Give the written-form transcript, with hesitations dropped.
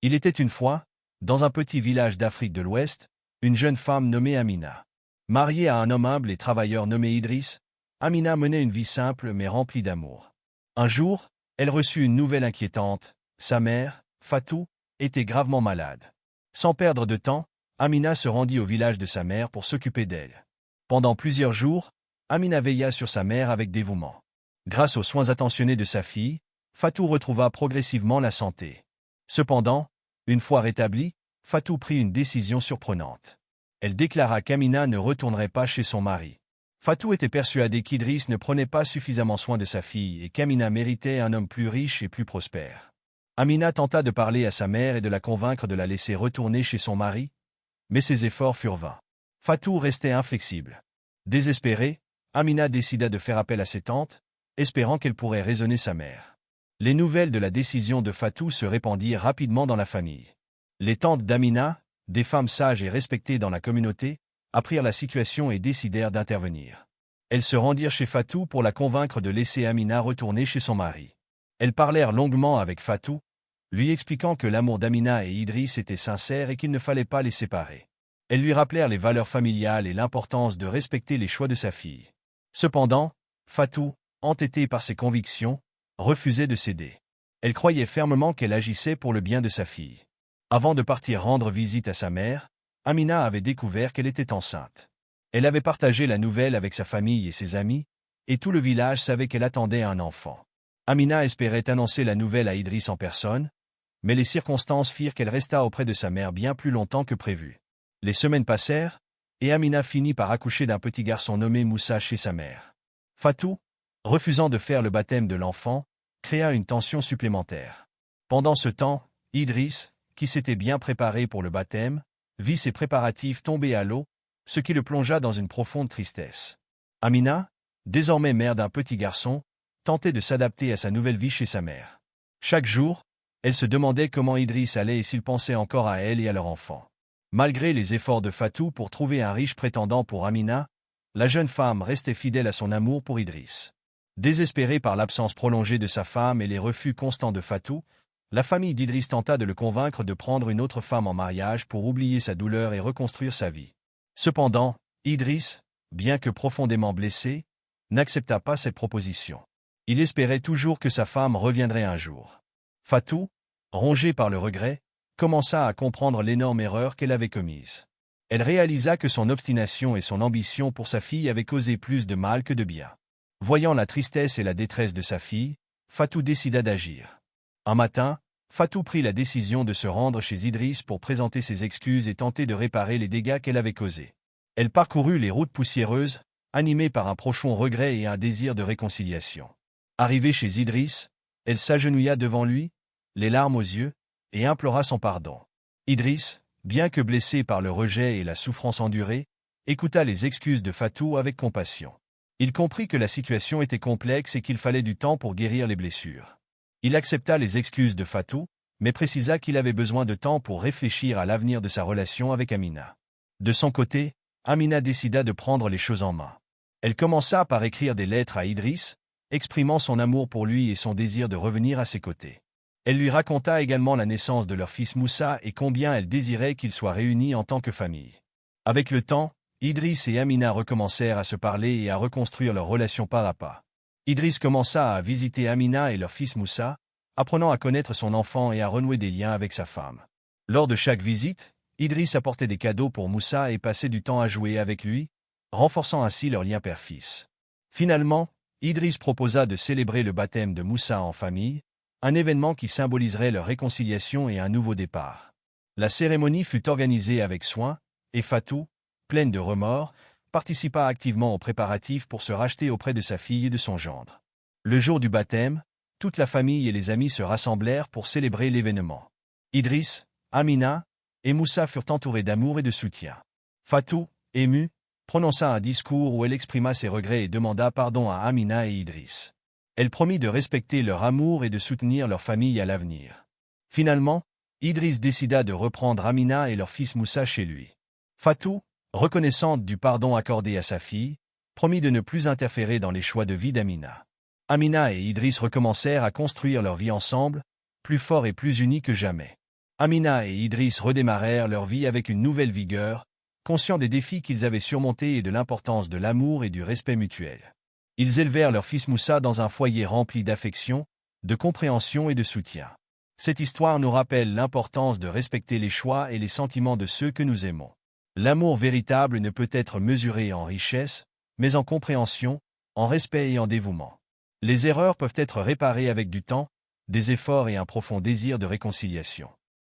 Il était une fois, dans un petit village d'Afrique de l'Ouest, une jeune femme nommée Amina. Mariée à un homme humble et travailleur nommé Idriss, Amina menait une vie simple mais remplie d'amour. Un jour, elle reçut une nouvelle inquiétante. Sa mère, Fatou, était gravement malade. Sans perdre de temps, Amina se rendit au village de sa mère pour s'occuper d'elle. Pendant plusieurs jours, Amina veilla sur sa mère avec dévouement. Grâce aux soins attentionnés de sa fille, Fatou retrouva progressivement la santé. Cependant, une fois rétablie, Fatou prit une décision surprenante. Elle déclara qu'Amina ne retournerait pas chez son mari. Fatou était persuadée qu'Idriss ne prenait pas suffisamment soin de sa fille et qu'Amina méritait un homme plus riche et plus prospère. Amina tenta de parler à sa mère et de la convaincre de la laisser retourner chez son mari, mais ses efforts furent vains. Fatou restait inflexible. Désespérée, Amina décida de faire appel à ses tantes, espérant qu'elle pourrait raisonner sa mère. Les nouvelles de la décision de Fatou se répandirent rapidement dans la famille. Les tantes d'Amina, des femmes sages et respectées dans la communauté, apprirent la situation et décidèrent d'intervenir. Elles se rendirent chez Fatou pour la convaincre de laisser Amina retourner chez son mari. Elles parlèrent longuement avec Fatou, lui expliquant que l'amour d'Amina et Idriss était sincère et qu'il ne fallait pas les séparer. Elles lui rappelèrent les valeurs familiales et l'importance de respecter les choix de sa fille. Cependant, Fatou, entêtée par ses convictions, refusait de céder. Elle croyait fermement qu'elle agissait pour le bien de sa fille. Avant de partir rendre visite à sa mère, Amina avait découvert qu'elle était enceinte. Elle avait partagé la nouvelle avec sa famille et ses amis, et tout le village savait qu'elle attendait un enfant. Amina espérait annoncer la nouvelle à Idriss en personne, mais les circonstances firent qu'elle resta auprès de sa mère bien plus longtemps que prévu. Les semaines passèrent, et Amina finit par accoucher d'un petit garçon nommé Moussa chez sa mère. Fatou, refusant de faire le baptême de l'enfant, créa une tension supplémentaire. Pendant ce temps, Idriss, qui s'était bien préparé pour le baptême, vit ses préparatifs tomber à l'eau, ce qui le plongea dans une profonde tristesse. Amina, désormais mère d'un petit garçon, tentait de s'adapter à sa nouvelle vie chez sa mère. Chaque jour, elle se demandait comment Idriss allait et s'il pensait encore à elle et à leur enfant. Malgré les efforts de Fatou pour trouver un riche prétendant pour Amina, la jeune femme restait fidèle à son amour pour Idriss. Désespérée par l'absence prolongée de sa femme et les refus constants de Fatou, la famille d'Idriss tenta de le convaincre de prendre une autre femme en mariage pour oublier sa douleur et reconstruire sa vie. Cependant, Idriss, bien que profondément blessé, n'accepta pas cette proposition. Il espérait toujours que sa femme reviendrait un jour. Fatou, rongée par le regret, commença à comprendre l'énorme erreur qu'elle avait commise. Elle réalisa que son obstination et son ambition pour sa fille avaient causé plus de mal que de bien. Voyant la tristesse et la détresse de sa fille, Fatou décida d'agir. Un matin, Fatou prit la décision de se rendre chez Idriss pour présenter ses excuses et tenter de réparer les dégâts qu'elle avait causés. Elle parcourut les routes poussiéreuses, animée par un profond regret et un désir de réconciliation. Arrivée chez Idriss, elle s'agenouilla devant lui, les larmes aux yeux, et implora son pardon. Idriss, bien que blessé par le rejet et la souffrance endurée, écouta les excuses de Fatou avec compassion. Il comprit que la situation était complexe et qu'il fallait du temps pour guérir les blessures. Il accepta les excuses de Fatou, mais précisa qu'il avait besoin de temps pour réfléchir à l'avenir de sa relation avec Amina. De son côté, Amina décida de prendre les choses en main. Elle commença par écrire des lettres à Idriss, exprimant son amour pour lui et son désir de revenir à ses côtés. Elle lui raconta également la naissance de leur fils Moussa et combien elle désirait qu'ils soient réunis en tant que famille. Avec le temps, Idriss et Amina recommencèrent à se parler et à reconstruire leur relation pas à pas. Idriss commença à visiter Amina et leur fils Moussa, apprenant à connaître son enfant et à renouer des liens avec sa femme. Lors de chaque visite, Idriss apportait des cadeaux pour Moussa et passait du temps à jouer avec lui, renforçant ainsi leur lien père-fils. Finalement, Idriss proposa de célébrer le baptême de Moussa en famille, un événement qui symboliserait leur réconciliation et un nouveau départ. La cérémonie fut organisée avec soin, et Fatou, pleine de remords, participa activement aux préparatifs pour se racheter auprès de sa fille et de son gendre. Le jour du baptême, toute la famille et les amis se rassemblèrent pour célébrer l'événement. Idriss, Amina et Moussa furent entourés d'amour et de soutien. Fatou, émue, prononça un discours où elle exprima ses regrets et demanda pardon à Amina et Idriss. Elle promit de respecter leur amour et de soutenir leur famille à l'avenir. Finalement, Idriss décida de reprendre Amina et leur fils Moussa chez lui. Fatou, reconnaissante du pardon accordé à sa fille, promit de ne plus interférer dans les choix de vie d'Amina. Amina et Idriss recommencèrent à construire leur vie ensemble, plus forts et plus unis que jamais. Amina et Idriss redémarrèrent leur vie avec une nouvelle vigueur, conscients des défis qu'ils avaient surmontés et de l'importance de l'amour et du respect mutuel. Ils élevèrent leur fils Moussa dans un foyer rempli d'affection, de compréhension et de soutien. Cette histoire nous rappelle l'importance de respecter les choix et les sentiments de ceux que nous aimons. L'amour véritable ne peut être mesuré en richesse, mais en compréhension, en respect et en dévouement. Les erreurs peuvent être réparées avec du temps, des efforts et un profond désir de réconciliation.